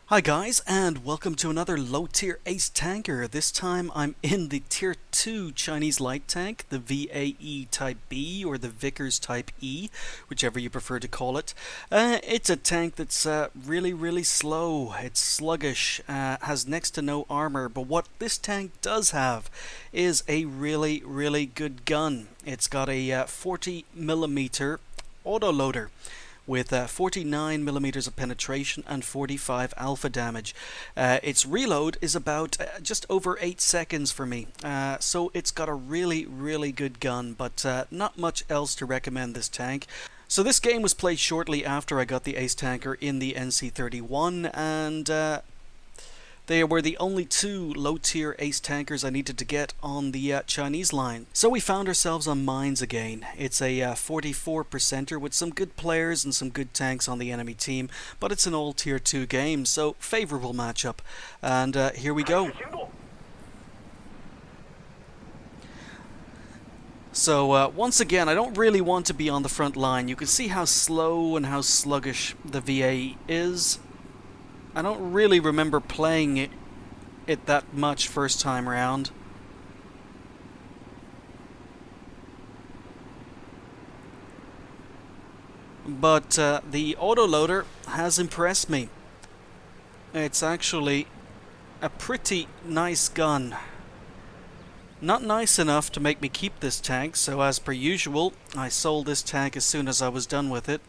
Hi guys, and welcome to another low tier Ace Tanker. This time I'm in the tier 2 Chinese light tank, the VAE Type B or the Vickers Type E, whichever you prefer to call it. It's a tank that's really slow, it's sluggish, has next to no armor, but what this tank does have is a really good gun. It's got a 40mm autoloader with 49 millimeters of penetration and 45 alpha damage. Its reload is about just over 8 seconds for me, so it's got a really good gun, but not much else to recommend this tank. So this game was played shortly after I got the Ace Tanker in the NC31, and they were the only two low-tier Ace Tankers I needed to get on the Chinese line. So we found ourselves on Mines again. It's a 44%er with some good players and some good tanks on the enemy team, but it's an all tier 2 game, so favourable matchup. And here we go. So once again, I don't really want to be on the front line. You can see how slow and how sluggish the VA is. I don't really remember playing it that much first time round. But the autoloader has impressed me. It's actually a pretty nice gun. Not nice enough to make me keep this tank, so as per usual, I sold this tank as soon as I was done with it.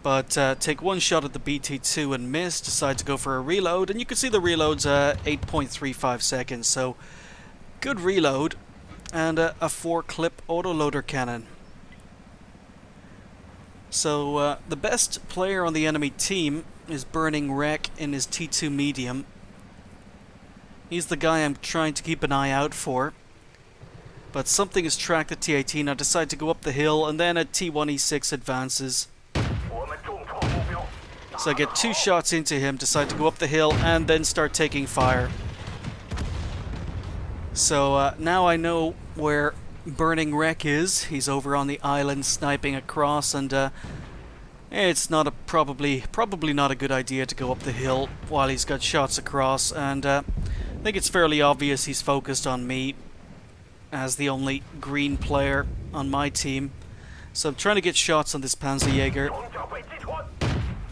But take one shot at the BT2 and miss, decide to go for a reload, and you can see the reload's 8.35 seconds, so good reload, and a 4-clip autoloader cannon. So the best player on the enemy team is Burning Wreck in his T2 medium. He's the guy I'm trying to keep an eye out for. But something has tracked the T18, I decide to go up the hill, and then a T1E6 advances. So I get 2 shots into him, decide to go up the hill, and then start taking fire. So now I know where Burning Wreck is. He's over on the island sniping across, and it's not probably not a good idea to go up the hill while he's got shots across, and I think it's fairly obvious he's focused on me as the only green player on my team. So I'm trying to get shots on this Panzerjäger.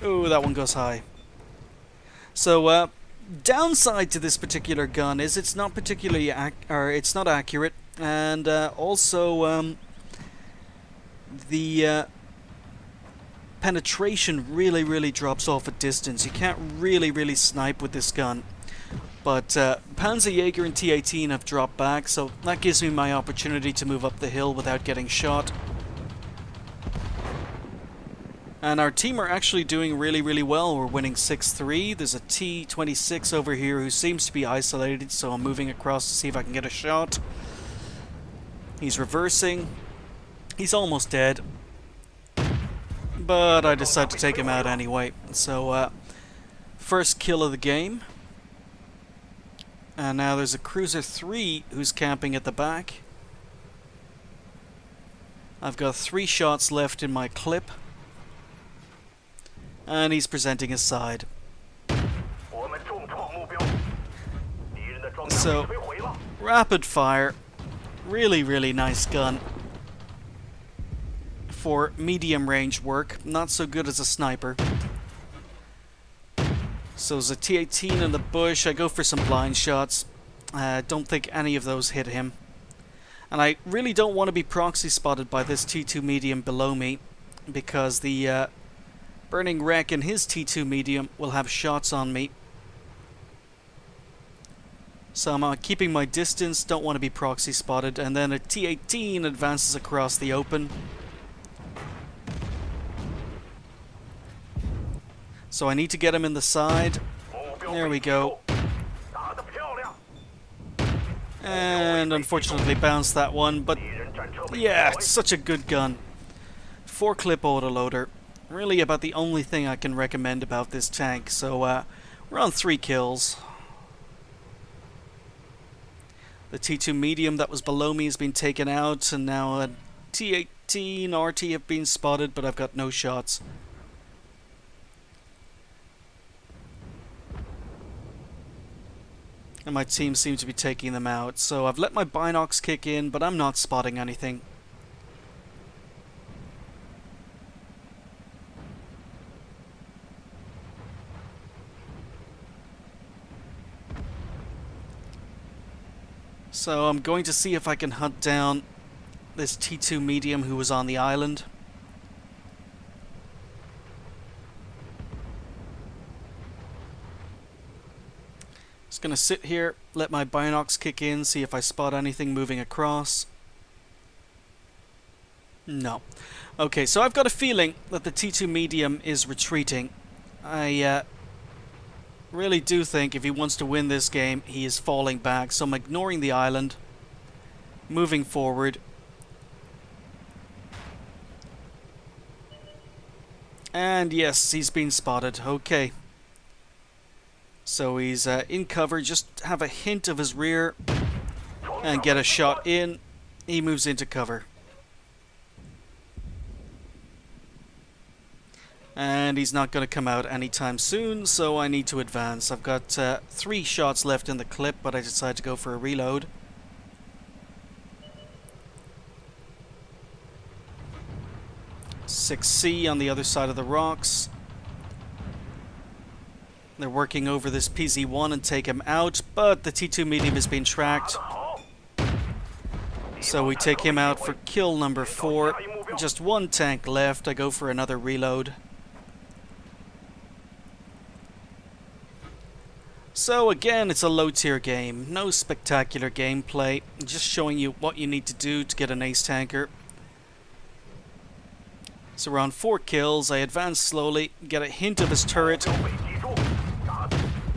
Ooh, that one goes high. So, downside to this particular gun is it's not particularly it's not accurate, and also the penetration really drops off at distance. You can't really snipe with this gun. But Panzerjäger and T18 have dropped back, so that gives me my opportunity to move up the hill without getting shot. And our team are actually doing really well. We're winning 6-3. There's a T26 over here who seems to be isolated, so I'm moving across to see if I can get a shot. He's reversing. He's almost dead. But I decide to take him out anyway. So, first kill of the game. And now there's a Cruiser 3 who's camping at the back. I've got 3 shots left in my clip. And he's presenting his side. So, rapid fire. Really nice gun. For medium range work. Not so good as a sniper. So there's a T18 in the bush. I go for some blind shots. Don't think any of those hit him. And I really don't want to be proxy spotted by this T2 medium below me, because the Burning Wreck and his T2 medium will have shots on me. So I'm keeping my distance, don't want to be proxy spotted, and then a T18 advances across the open. So I need to get him in the side. There we go. And unfortunately bounced that one, but yeah, it's such a good gun. 4-clip autoloader. Really about the only thing I can recommend about this tank. So we're on 3 kills. The T2 medium that was below me has been taken out, and now a T18 RT have been spotted, but I've got no shots. And my team seems to be taking them out. So I've let my binocs kick in, but I'm not spotting anything. So I'm going to see if I can hunt down this T2 medium who was on the island. Just gonna sit here, let my binocs kick in, see if I spot anything moving across. No. Okay, so I've got a feeling that the T2 medium is retreating. I really do think if he wants to win this game, he is falling back. So I'm ignoring the island, moving forward. And yes, he's been spotted. Okay. So he's in cover. Just have a hint of his rear and get a shot in. He moves into cover. And he's not going to come out anytime soon, so I need to advance. I've got 3 shots left in the clip, but I decided to go for a reload. "6C" on the other side of the rocks. They're working over this PZ-1 and take him out, but the T2 medium has been tracked. So we take him out for kill number 4. Just 1 tank left. I go for another reload. So again, it's a low tier game. No spectacular gameplay. Just showing you what you need to do to get an ace tanker. So around 4 kills, I advance slowly, get a hint of his turret.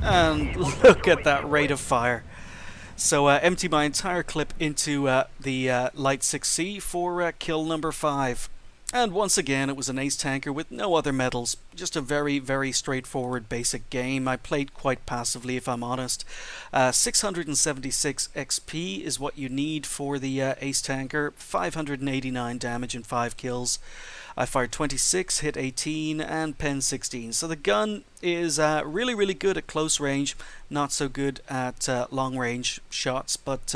And look at that rate of fire. So empty my entire clip into the light 6C for kill number 5. And once again, it was an ace tanker with no other medals. Just a very, very straightforward basic game. I played quite passively, if I'm honest. 676 XP is what you need for the ace tanker. 589 damage and 5 kills. I fired 26, hit 18, and pen 16. So the gun is really, really good at close range. Not so good at long range shots, but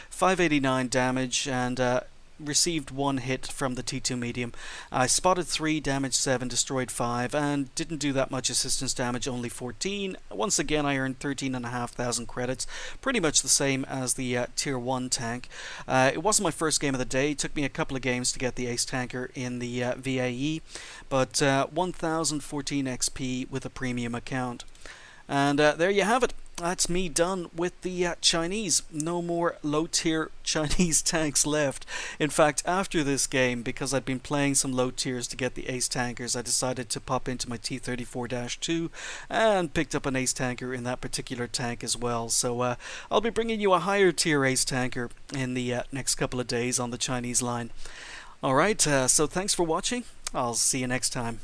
589 damage and received 1 hit from the T2 medium. I spotted 3, damaged 7, destroyed 5, and didn't do that much assistance damage, only 14. Once again, I earned 13,500 credits, pretty much the same as the tier 1 tank. It wasn't my first game of the day. It took me a couple of games to get the ace tanker in the VAE, but 1,014 XP with a premium account. And there you have it. That's me done with the Chinese. No more low-tier Chinese tanks left. In fact, after this game, because I'd been playing some low tiers to get the ace tankers, I decided to pop into my T34-2 and picked up an ace tanker in that particular tank as well. So I'll be bringing you a higher tier ace tanker in the next couple of days on the Chinese line. Alright, so thanks for watching. I'll see you next time.